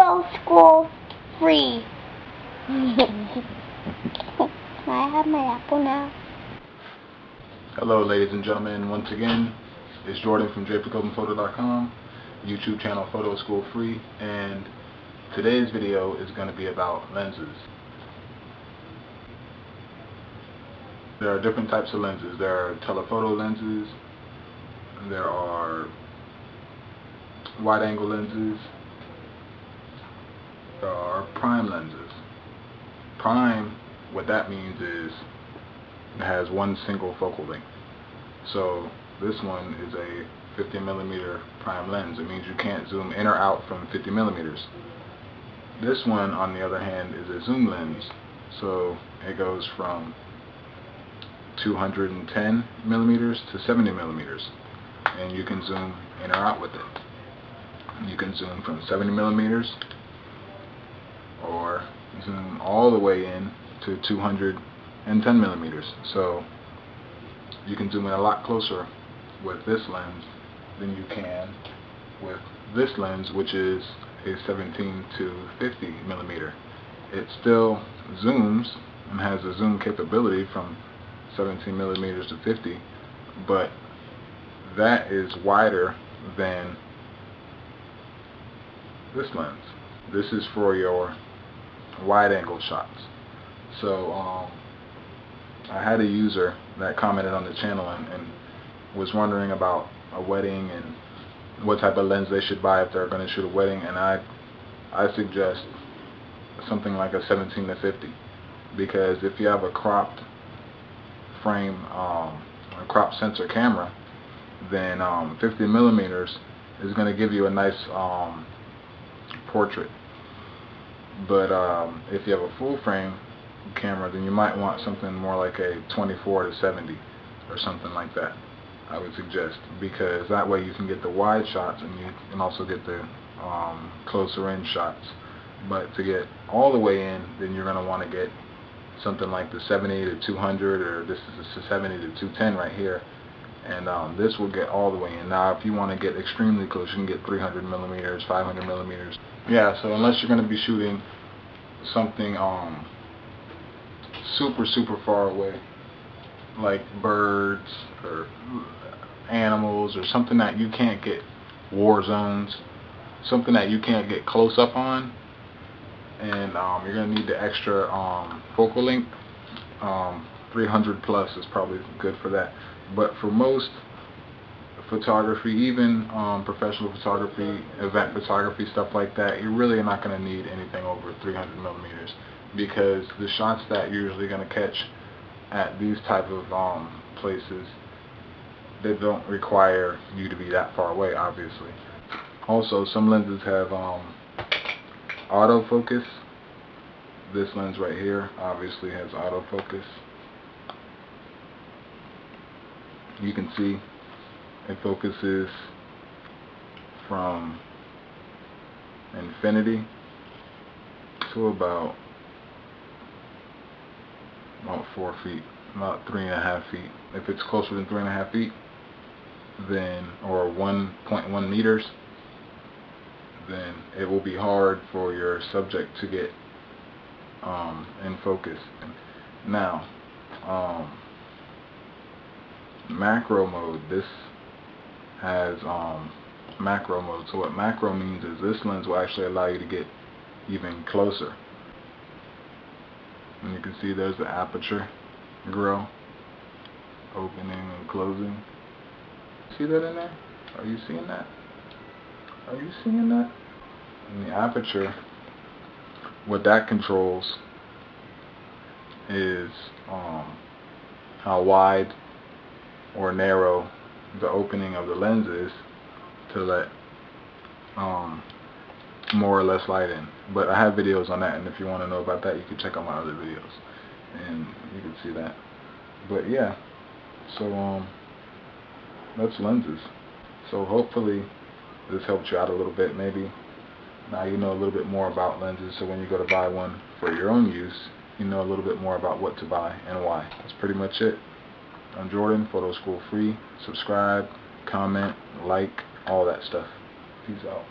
photo school free. I have my apple now. Hello ladies and gentlemen, once again, it's Jordan from telephoto.com, YouTube channel Photo School Free, and today's video is going to be about lenses. There are different types of lenses. There are telephoto lenses, there are wide angle lenses, there are prime lenses. Prime, what that means is it has one single focal length. So this one is a 50mm prime lens. It means you can't zoom in or out from 50mm. This one, on the other hand, is a zoom lens. So it goes from 210mm to 70mm, and you can zoom in or out with it. You can zoom from 70mm or zoom all the way in to 210mm. So you can zoom in a lot closer with this lens than you can with this lens, which is a 17 to 50mm. It still zooms and has a zoom capability from 17mm to 50, but that is wider than this lens. This is for your wide angle shots. So I had a user that commented on the channel and was wondering about a wedding and what type of lens they should buy if they're going to shoot a wedding, and I suggest something like a 17 to 50, because if you have a cropped frame, a crop sensor camera, then 50mm is going to give you a nice portrait. But if you have a full frame camera, then you might want something more like a 24 to 70 or something like that, I would suggest, because that way you can get the wide shots and you can also get the closer in shots. But to get all the way in, then you're going to want to get something like the 70 to 200, or this is the 70 to 210 right here, and this will get all the way in. Now if you want to get extremely close, you can get 300mm, 500mm. Yeah, so unless you're going to be shooting something super far away, like birds or animals, or something that you can't get, war zones, something that you can't get close up on, and you're going to need the extra focal length. 300 plus is probably good for that. But for most photography, even professional photography, event photography, stuff like that, you're really not going to need anything over 300mm, because the shots that you're usually going to catch at these type of places, they don't require you to be that far away, obviously. Also, some lenses have autofocus. This lens right here obviously has autofocus. You can see it focuses from infinity to about 4 feet, about 3.5 feet. If it's closer than 3.5 feet, then, or 1.1 meters, then it will be hard for your subject to get in focus. Now, macro mode. This has macro mode. So what macro means is this lens will actually allow you to get even closer. And you can see there's the aperture grill, opening and closing. See that in there? Are you seeing that? Are you seeing that? And the aperture, what that controls is how wide or narrow the opening of the lens is to let more or less light in. But I have videos on that, and if you want to know about that, you can check out my other videos and you can see that. But yeah, so that's lenses. So hopefully this helped you out a little bit. Maybe now you know a little bit more about lenses, so when you go to buy one for your own use, you know a little bit more about what to buy and why. That's pretty much it. I'm Jordan, Photo School Free. Subscribe, comment, like, all that stuff. Peace out.